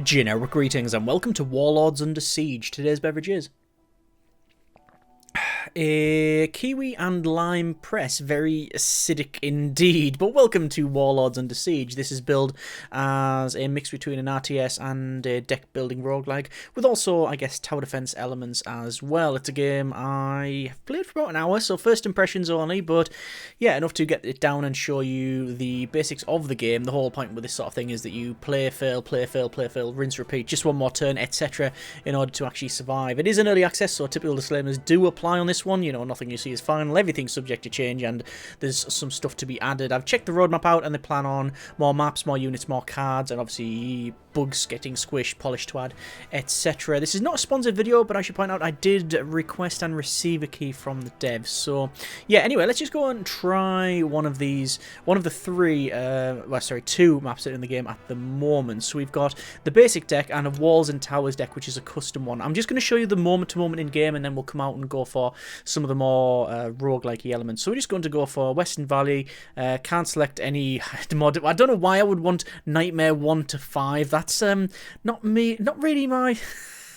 Generic greetings and welcome to Warlords Under Siege. Today's beverage is a kiwi and lime press, very acidic indeed. But welcome to Warlords Under Siege. This is billed as a mix between an RTS and a deck building roguelike, with also, I guess, tower defense elements as well. It's a game I have played for about an hour, so first impressions only, but yeah, enough to get it down and show you the basics of the game. The whole point with this sort of thing is that you play, fail, play, fail, play, fail, rinse, repeat, just one more turn, etc. in order to actually survive. It is an early access, so typical disclaimers do apply on this one. You know, nothing you see is final, everything's subject to change, and there's some stuff to be added. I've checked the roadmap out, and they plan on more maps, more units, more cards, and obviously bugs getting squished, polished to add, etc. This is not a sponsored video, but I should point out I did request and receive a key from the devs. So yeah, anyway, let's just go and try one of these, one of the two maps that are in the game at the moment. So we've got the basic deck and a walls and towers deck, which is a custom one. I'm just going to show you the moment to moment in game, and then we'll come out and go for some of the more roguelike elements. So we're just going to go for Western Valley. Can't select any mod. I don't know why I would want Nightmare 1 to 5. That's not really my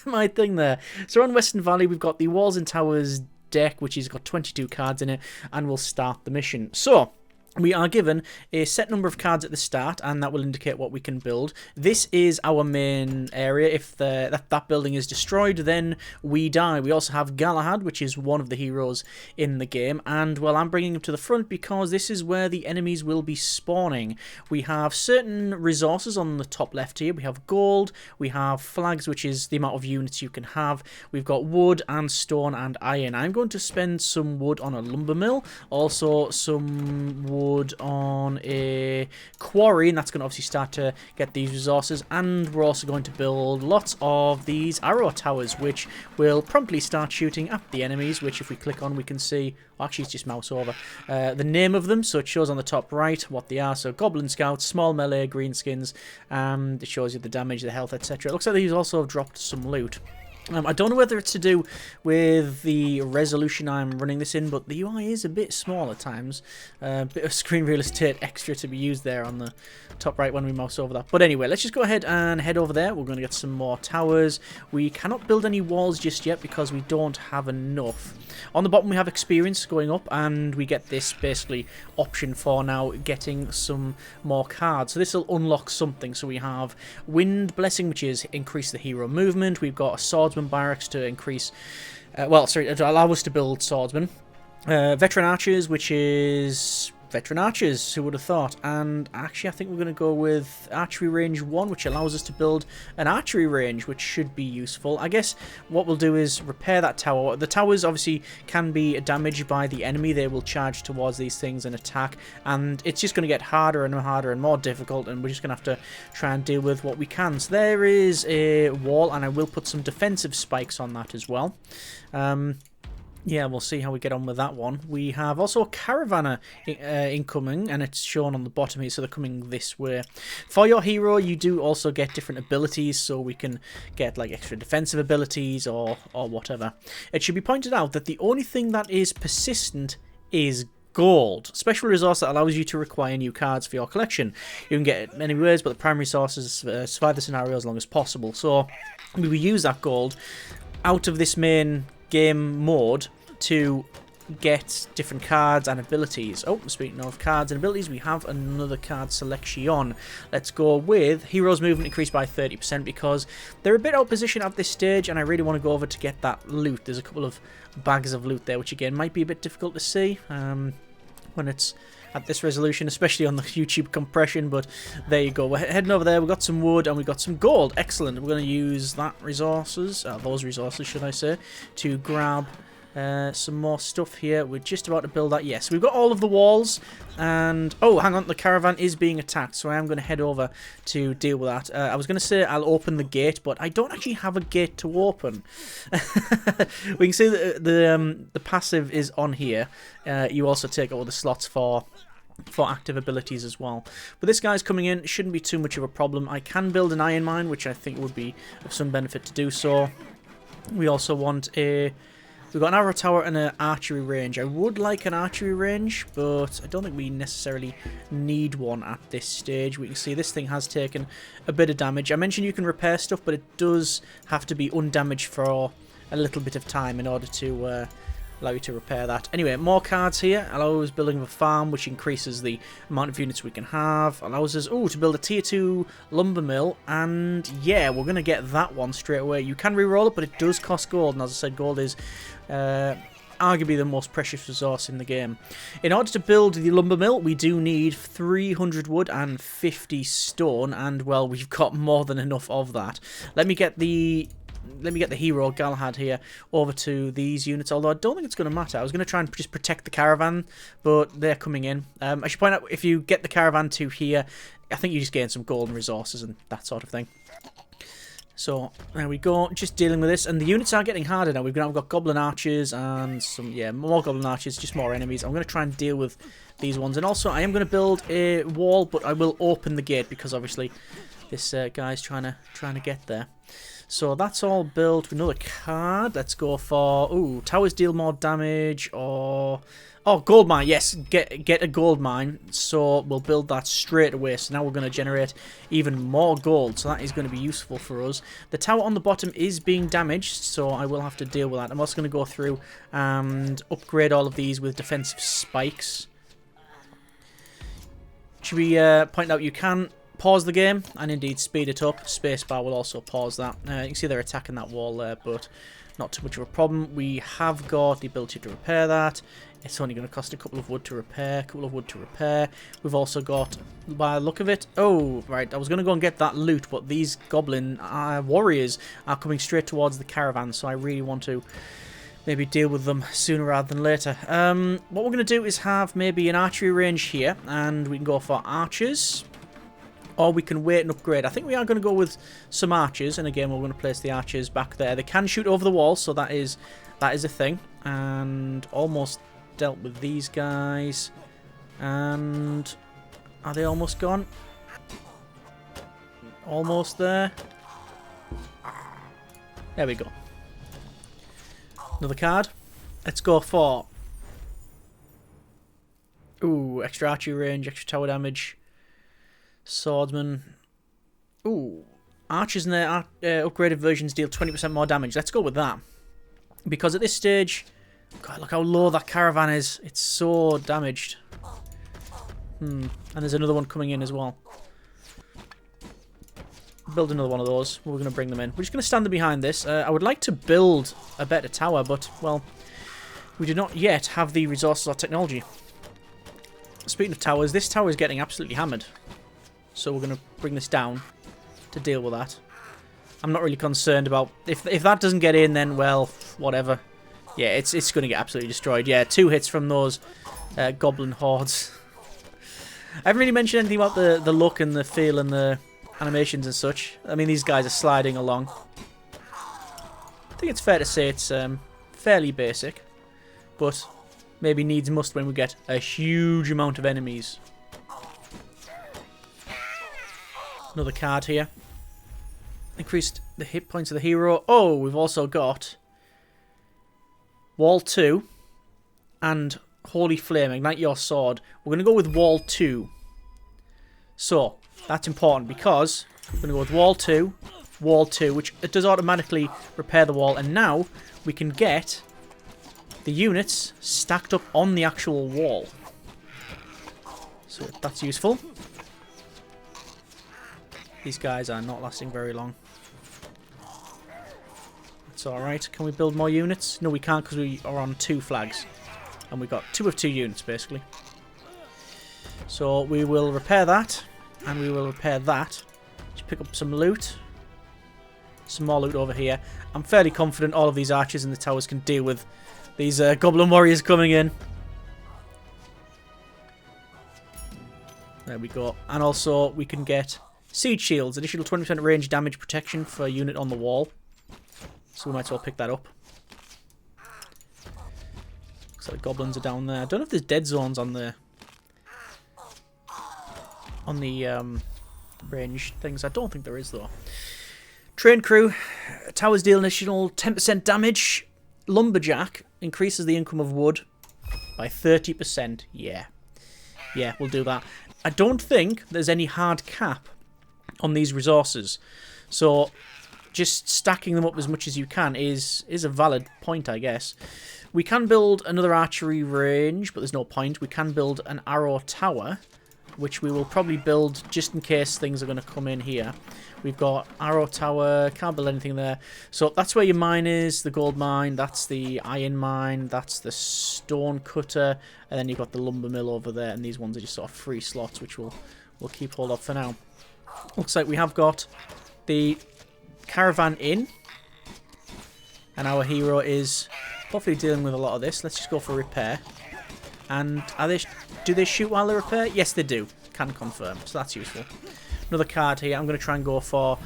my thing there. So on Western Valley, we've got the Walls and Towers deck, which has got 22 cards in it, and we'll start the mission. So we are given a set number of cards at the start, and that will indicate what we can build. This is our main area. If that building is destroyed, then we die. We also have Galahad, which is one of the heroes in the game, and well, I'm bringing him to the front because this is where the enemies will be spawning. We have certain resources on the top left here. We have gold, we have flags, which is the amount of units you can have. We've got wood and stone and iron. I'm going to spend some wood on a lumber mill, also some wood on a quarry, and that's going to obviously start to get these resources. And we're also going to build lots of these arrow towers, which will promptly start shooting at the enemies, which if we click on we can see, actually it's just mouse over, the name of them. So it shows on the top right what they are. So Goblin Scouts, small melee, greenskins, and it shows you the damage, the health, etc. It looks like these also have dropped some loot. I don't know whether it's to do with the resolution I'm running this in, but the UI is a bit small at times. Bit of screen real estate extra to be used there on the top right when we mouse over that. But anyway, let's just go ahead and head over there. We're going to get some more towers. We cannot build any walls just yet because we don't have enough. On the bottom we have experience going up, and we get this basically option for now getting some more cards. So this will unlock something. So we have Wind Blessing, which is increase the hero movement. We've got a Swordsman Barracks to increase, to allow us to build swordsmen. Veteran Archers, which is Veteran Archers, who would have thought? And actually I think we're going to go with Archery Range 1, which allows us to build an archery range, which should be useful. I guess what we'll do is repair that tower. The towers obviously can be damaged by the enemy. They will charge towards these things and attack, and it's just going to get harder and harder and more difficult, and we're just going to have to try and deal with what we can. So there is a wall, and I will put some defensive spikes on that as well. Yeah, we'll see how we get on with that one. We have also a Caravaner incoming, and it's shown on the bottom here, so they're coming this way. For your hero, you do also get different abilities, so we can get like extra defensive abilities or whatever. It should be pointed out that the only thing that is persistent is gold. Special resource that allows you to require new cards for your collection. You can get it many ways, but the primary source is survive the scenario as long as possible. So we will use that gold out of this main game mode to get different cards and abilities. Oh, speaking of cards and abilities, we have another card selection. Let's go with Heroes Movement increased by 30% because they're a bit out of position at this stage, and I really want to go over to get that loot. There's a couple of bags of loot there, which again might be a bit difficult to see when it's at this resolution, especially on the YouTube compression, but there you go. We're heading over there. We've got some wood and we've got some gold. Excellent. We're going to use those resources, should I say, to grab some more stuff here. We're just about to build that. Yes, we've got all of the walls, and oh, hang on, the caravan is being attacked, so I am going to head over to deal with that. I was going to say I'll open the gate, but I don't actually have a gate to open. We can see that the passive is on here. You also take all the slots for active abilities as well. But this guy's coming in, shouldn't be too much of a problem. I can build an iron mine, which I think would be of some benefit to do so. We also want a We've got an arrow tower and an archery range. I would like an archery range, but I don't think we necessarily need one at this stage. We can see this thing has taken a bit of damage. I mentioned you can repair stuff, but it does have to be undamaged for a little bit of time in order to allow you to repair that. Anyway, more cards here. Allows building of a farm, which increases the amount of units we can have. Allows us, to build a tier 2 lumber mill. And yeah, we're going to get that one straight away. You can re-roll it, but it does cost gold. And as I said, gold is arguably the most precious resource in the game. In order to build the lumber mill, we do need 300 wood and 50 stone. And, well, we've got more than enough of that. Let me get the hero Galahad here over to these units, although I don't think it's going to matter. I was going to try and just protect the caravan, but they're coming in. I should point out, if you get the caravan to here, I think you just gain some golden resources and that sort of thing. So, there we go, just dealing with this, and the units are getting harder now. We've got goblin archers and some, more goblin archers, just more enemies. I'm going to try and deal with these ones, and also I am going to build a wall, but I will open the gate, because obviously this guy's trying to get there. So that's all built. Another card. Let's go for... towers deal more damage, or... Oh, gold mine. Yes, get a gold mine. So we'll build that straight away. So now we're going to generate even more gold. So that is going to be useful for us. The tower on the bottom is being damaged, so I will have to deal with that. I'm also going to go through and upgrade all of these with defensive spikes. Should we point out you can... pause the game and indeed speed it up. Spacebar will also pause that. You can see they're attacking that wall there, but not too much of a problem. We have got the ability to repair that. It's only going to cost a couple of wood to repair, We've also got, by the look of it, oh, right, I was going to go and get that loot, but these goblin warriors are coming straight towards the caravan, so I really want to maybe deal with them sooner rather than later. What we're going to do is have maybe an archery range here, and we can go for archers. Or we can wait and upgrade. I think we are going to go with some archers. And again, we're going to place the archers back there. They can shoot over the wall, so that is a thing. And almost dealt with these guys. And are they almost gone? Almost there. There we go. Another card. Let's go for... extra archery range, extra tower damage. Swordsman. Archers in their upgraded versions deal 20% more damage. Let's go with that. Because at this stage... God, look how low that caravan is. It's so damaged. And there's another one coming in as well. Build another one of those. We're going to bring them in. We're just going to stand them behind this. I would like to build a better tower, but, well, we do not yet have the resources or technology. Speaking of towers, this tower is getting absolutely hammered. So we're going to bring this down to deal with that. I'm not really concerned about... If that doesn't get in, then, well, whatever. Yeah, it's going to get absolutely destroyed. Yeah, 2 hits from those goblin hordes. I haven't really mentioned anything about the look and the feel and the animations and such. I mean, these guys are sliding along. I think it's fair to say it's fairly basic. But maybe needs must when we get a huge amount of enemies. Another card here. Increased the hit points of the hero. Oh, we've also got Wall 2 and Holy Flame. Ignite your sword. We're going to go with Wall 2. So, that's important because we're going to go with Wall 2, which it does automatically repair the wall. And now we can get the units stacked up on the actual wall. So, that's useful. These guys are not lasting very long. It's alright. Can we build more units? No, we can't because we are on 2 flags. And we've got 2 of 2 units, basically. So we will repair that. And we will repair that. Just pick up some loot. Some more loot over here. I'm fairly confident all of these archers in the towers can deal with these goblin warriors coming in. There we go. And also we can get siege shields. Additional 20% range damage protection for a unit on the wall. So we might as well pick that up. Looks like the goblins are down there. I don't know if there's dead zones on the range things. I don't think there is though. Train crew. Towers deal an additional 10% damage. lumberjack increases the income of wood by 30%. Yeah. Yeah, we'll do that. I don't think there's any hard cap on these resources. So just stacking them up as much as you can is a valid point, I guess. We can build another archery range, but there's no point. We can build an arrow tower, which we will probably build just in case things are going to come in here. We've got arrow tower, can't build anything there. So that's where your mine is, the gold mine, that's the iron mine, that's the stone cutter, and then you've got the lumber mill over there, and these ones are just sort of free slots, which we'll keep hold of for now. Looks like we have got the caravan in, and our hero is hopefully dealing with a lot of this. Let's just go for repair. And do they shoot while they repair? Yes, they do. Can confirm. So that's useful. Another card here. I'm going to try and go for...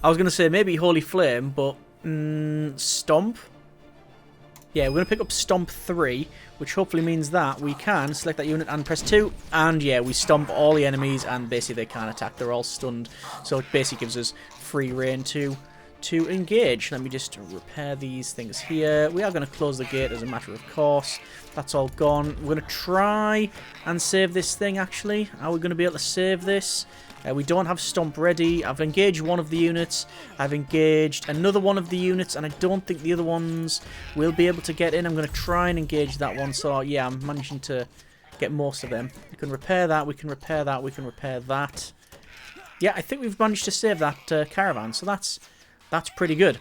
I was going to say maybe Holy Flame, but... Stomp? Yeah, we're going to pick up Stomp 3, which hopefully means that we can select that unit and press 2. And yeah, we stomp all the enemies and basically they can't attack. They're all stunned. So it basically gives us free reign to engage. Let me just repair these things here. We are going to close the gate as a matter of course. That's all gone. We're going to try and save this thing, actually. Are we going to be able to save this? We don't have Stomp ready. I've engaged one of the units. I've engaged another one of the units, and I don't think the other ones will be able to get in. I'm going to try and engage that one. So, yeah, I'm managing to get most of them. We can repair that. We can repair that. We can repair that. Yeah, I think we've managed to save that caravan. So that's pretty good.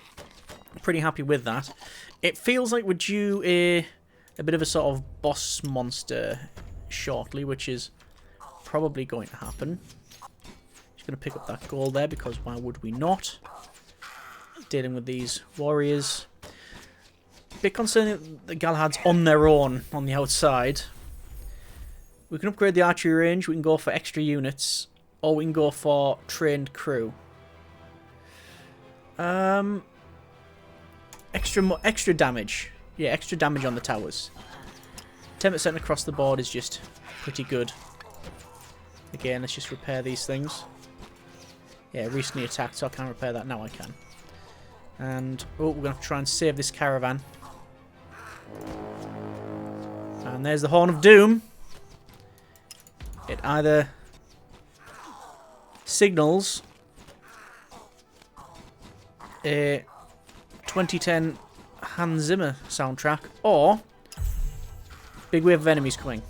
Pretty happy with that. It feels like we're due a bit of a sort of boss monster shortly, which is probably going to happen. Just going to pick up that gold there because why would we not? Dealing with these warriors. Bit concerning that the Galahad's on their own on the outside. We can upgrade the archery range. We can go for extra units, or we can go for trained crew. Extra damage. Yeah, extra damage on the towers. 10% across the board is just pretty good. Again, let's just repair these things. Yeah, recently attacked, so I can't repair that. Now I can. And, oh, we're going to try and save this caravan. And there's the Horn of Doom. It either signals a 2010 Hans Zimmer soundtrack, or big wave of enemies coming.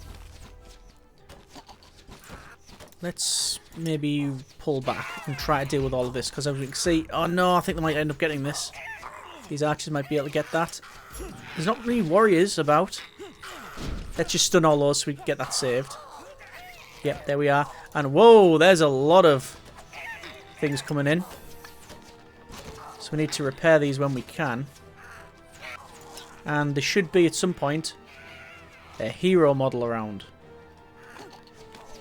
Let's maybe pull back and try to deal with all of this, because as we can see, oh no, I think they might end up getting this. These archers might be able to get that. There's not really warriors about. Let's just stun all those so we can get that saved. Yep, there we are. And whoa, there's a lot of things coming in. So we need to repair these when we can. And there should be, at some point, a hero model around.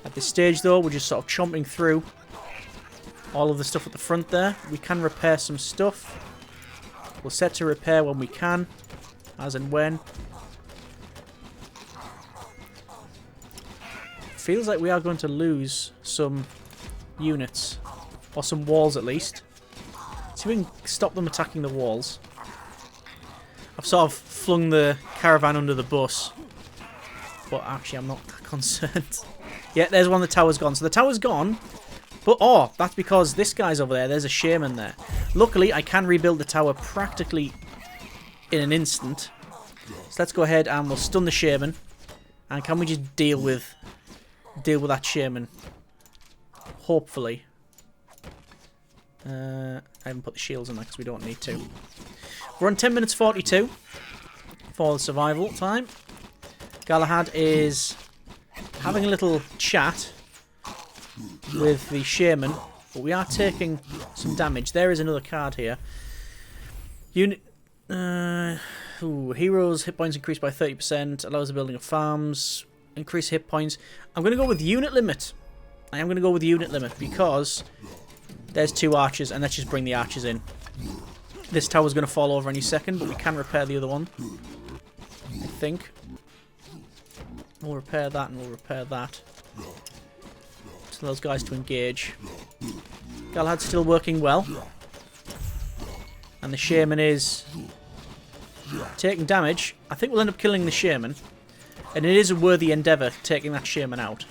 At this stage, though, we're just sort of chomping through all of the stuff at the front there. We can repair some stuff. We'll set to repair when we can, as and when. Feels like we are going to lose some units, or some walls at least. See if we can stop them attacking the walls. I've sort of flung the caravan under the bus, but actually I'm not that concerned. Yeah, there's one of the towers gone. So the tower's gone, but oh, that's because this guy's over there. There's a shaman there. Luckily, I can rebuild the tower practically in an instant. So let's go ahead and we'll stun the shaman. And can we just deal with that shaman? Hopefully. I haven't put the shields in there because we don't need to. We're on 10 minutes 42 for the survival time. Galahad is having a little chat with the shaman, but we are taking some damage. There is another card here. Heroes hit points increased by 30%. Allows the building of farms. Increase hit points. I'm going to go with unit limit. I am going to go with unit limit because there's two archers, and let's just bring the archers in. This tower's going to fall over any second, but we can repair the other one, I think. We'll repair that and we'll repair that. So those guys to engage. Galahad's still working well. And the shaman is taking damage. I think we'll end up killing the shaman. And it is a worthy endeavour taking that shaman out.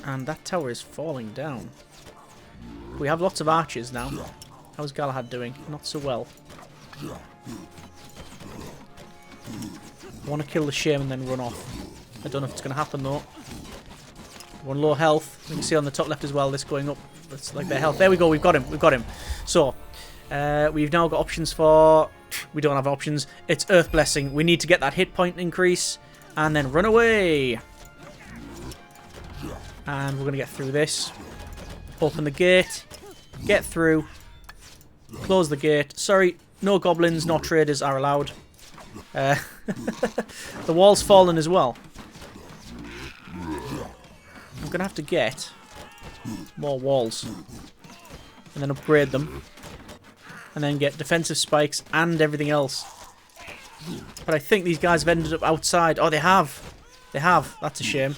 And that tower is falling down. We have lots of archers now. How's Galahad doing? Not so well. I want to kill the shaman and then run off. I don't know if it's going to happen though. One low health. You can see on the top left as well, this going up. That's like their health. There we go, we've got him. We've got him. So, we've now got options for... We don't have options. It's Earth Blessing. We need to get that hit point increase. And then run away. And we're going to get through this. Open the gate. Get through. Close the gate. Sorry, no goblins, no traders are allowed. The wall's fallen as well. I'm going to have to get more walls. And then upgrade them. And then get defensive spikes and everything else. But I think these guys have ended up outside. Oh, they have. They have. That's a shame.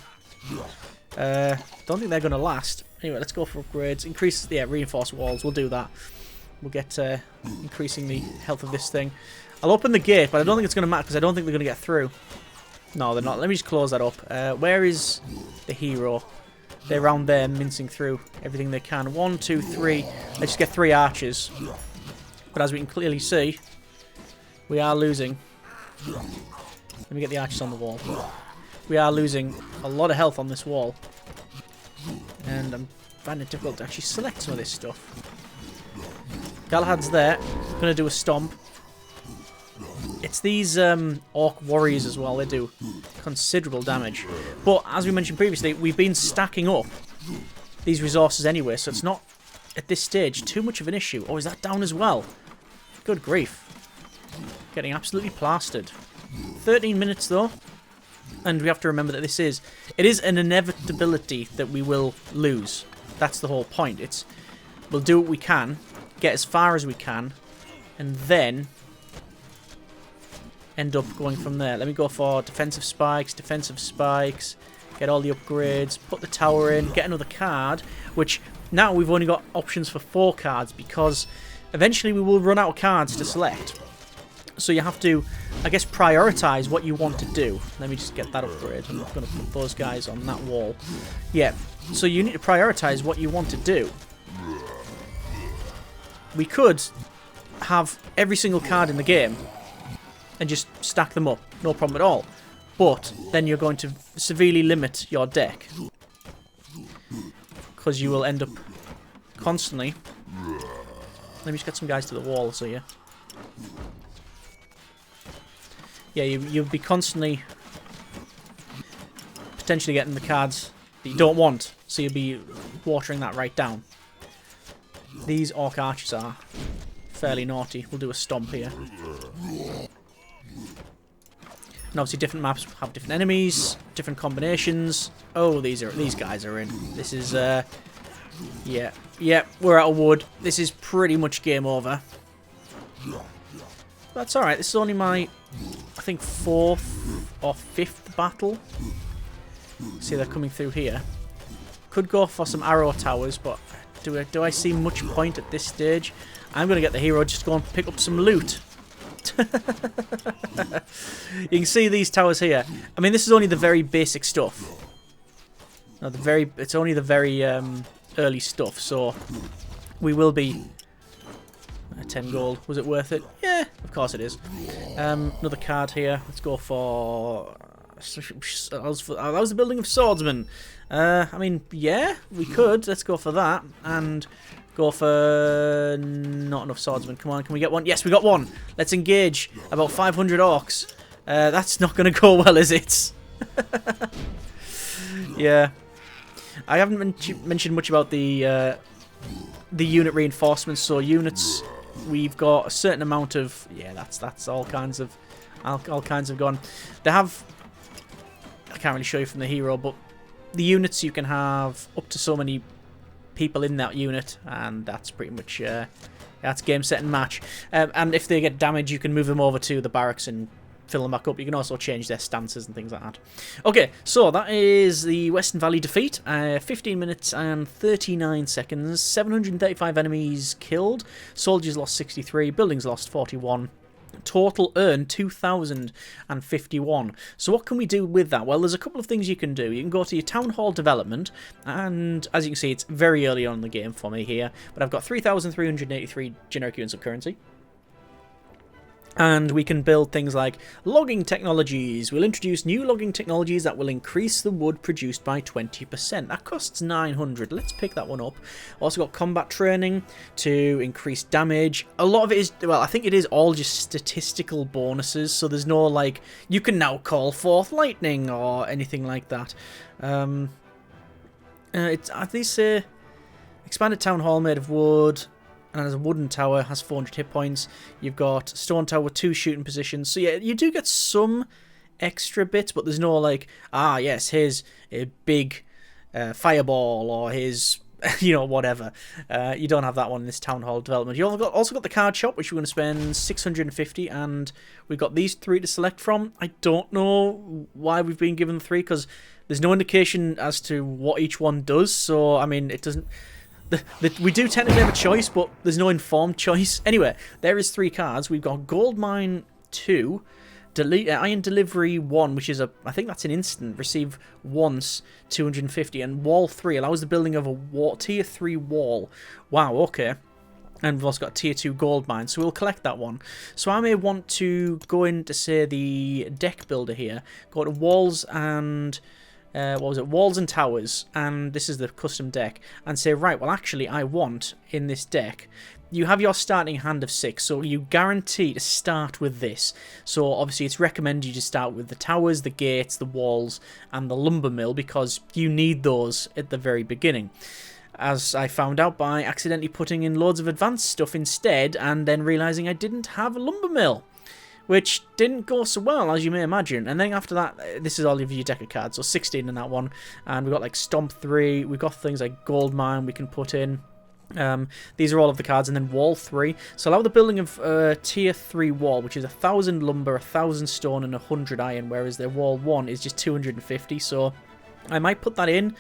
Don't think they're going to last. Anyway, let's go for upgrades. Increase, yeah, reinforced walls. We'll do that. We'll get increasing the health of this thing. I'll open the gate, but I don't think it's going to matter because I don't think they're going to get through. No, they're not. Let me just close that up. Where is the hero? They're around there mincing through everything they can. 1, 2, 3. Let's just get 3 archers. But as we can clearly see, we are losing. Let me get the archers on the wall. We are losing a lot of health on this wall. And I'm finding it difficult to actually select some of this stuff. Galahad's there. Going to do a stomp. It's these orc warriors as well. They do considerable damage. But as we mentioned previously, we've been stacking up these resources anyway, so it's not, at this stage, too much of an issue. Oh, is that down as well? Good grief. Getting absolutely plastered. 13 minutes though. And we have to remember that it is an inevitability that we will lose. That's the whole point. We'll do what we can, get as far as we can, and then end up going from there. Let me go for defensive spikes, get all the upgrades, put the tower in, get another card, which now we've only got options for 4 cards because eventually we will run out of cards to select. So you have to, I guess, prioritise what you want to do. Let me just get that upgrade. I'm not going to put those guys on that wall. Yeah, so you need to prioritise what you want to do. We could have every single card in the game and just stack them up. No problem at all. But then you're going to severely limit your deck. Because you will end up constantly... Let me just get some guys to the wall, so yeah. Yeah, you'll be constantly potentially getting the cards that you don't want, so you'll be watering that right down. These orc archers are fairly naughty. We'll do a stomp here. And obviously different maps have different enemies, different combinations. Oh, these guys are in. This is yeah, we're out of wood. This is pretty much game over. That's alright, this is only my, I think, 4th or 5th battle. See, they're coming through here. Could go for some arrow towers, but do I see much point at this stage? I'm going to get the hero just to go and pick up some loot. You can see these towers here. I mean, this is only the very basic stuff. No, it's only the very early stuff, so we will be... 10 gold. Was it worth it? Yeah, of course it is. Another card here. Let's go for... that was the building of swordsmen. I mean, yeah, we could. Let's go for that. And go for... Not enough swordsmen. Come on, can we get one? Yes, we got one. Let's engage about 500 orcs. That's not going to go well, is it? Yeah. I haven't mentioned much about the unit reinforcements. So units... We've got a certain amount of... Yeah, that's all kinds of gone. They have... I can't really show you from the hero, but the units, you can have up to so many people in that unit, and that's pretty much... that's game, set, and match. And if they get damaged, you can move them over to the barracks and fill them back up. You can also change their stances and things like that. Okay, so that is the Western Valley defeat. 15 minutes and 39 seconds. 735 enemies killed. Soldiers lost 63. Buildings lost 41. Total earned 2,051. So what can we do with that? Well, there's a couple of things you can do. You can go to your Town Hall development, and as you can see, it's very early on in the game for me here, but I've got 3,383 generic units of currency. And we can build things like logging technologies. We'll introduce new logging technologies that will increase the wood produced by 20%. That costs 900. Let's pick that one up. Also got combat training to increase damage. A lot of it is, well, I think it is all just statistical bonuses. So there's no, like, you can now call forth lightning or anything like that. It's, at least say, expanded town hall made of wood. And as a wooden tower, has 400 hit points. You've got stone tower with 2 shooting positions. So yeah, you do get some extra bits, but there's no like, ah yes, here's a big fireball, or here's, you know, whatever. You don't have that one in this town hall development. You've also got the card shop, which we're going to spend 650, and we've got these 3 to select from. I don't know why we've been given 3, because there's no indication as to what each one does. So I mean, it doesn't. We do technically have a choice, but there's no informed choice. Anyway, there is 3 cards. We've got Gold Mine 2, Iron Delivery 1, which is I think that's an instant. Receive once, 250. And Wall 3 allows the building of a Tier 3 wall. Wow, okay. And we've also got Tier 2 Gold Mine, so we'll collect that one. So I may want to go into, say, the deck builder here. Go to Walls and... what was it? Walls and Towers, and this is the custom deck, and say, right, well, actually, I want, in this deck, you have your starting hand of 6, so you guarantee to start with this. So, obviously, it's recommended you to start with the towers, the gates, the walls, and the lumber mill, because you need those at the very beginning. As I found out by accidentally putting in loads of advanced stuff instead, and then realising I didn't have a lumber mill, which didn't go so well, as you may imagine. And then after that, this is all of your deck of cards, so 16 in that one. And we've got like Stomp 3, we've got things like Gold Mine we can put in. These are all of the cards, and then Wall 3. So allow the building of Tier 3 wall, which is 1,000 lumber, 1,000 stone, and 100 iron, whereas their Wall 1 is just 250, so I might put that in.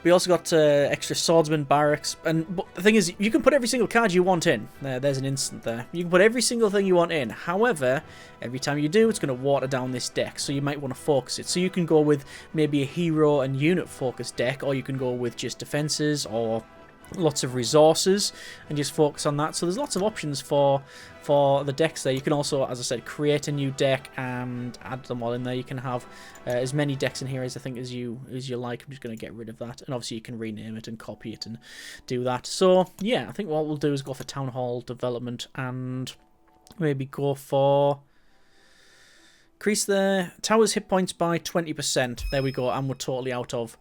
We also got extra swordsman barracks, but the thing is, you can put every single card you want in. There's an instant there. You can put every single thing you want in. However, every time you do, it's going to water down this deck, so you might want to focus it. So you can go with maybe a hero and unit focused deck, or you can go with just defenses or lots of resources and just focus on that. So there's lots of options for the decks there. You can also, as I said, create a new deck and add them all in there. You can have as many decks in here as I think as you like. I'm just going to get rid of that, and obviously you can rename it and copy it and do that. So yeah, I think what we'll do is go for Town Hall development and maybe go for increase the towers hit points by 20%. There we go, and we're totally out of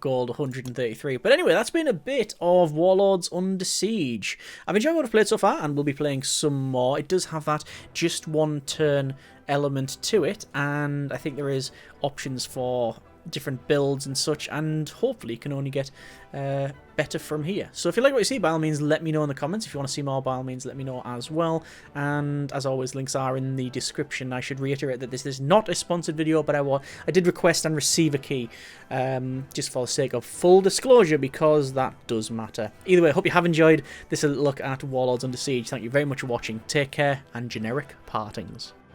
gold, 133. But anyway, that's been a bit of Warlords Under Siege. I've enjoyed what I've played so far, and we'll be playing some more. It does have that just one turn element to it, and I think there is options for different builds and such, and hopefully you can only get better from here. So if you like what you see, by all means let me know in the comments. If you want to see more, by all means let me know as well. And as always, links are in the description. I should reiterate that this is not a sponsored video, but I did request and receive a key just for the sake of full disclosure, because that does matter. Either way, I hope you have enjoyed this look at Warlords Under Siege. Thank you very much for watching. Take care, and generic partings.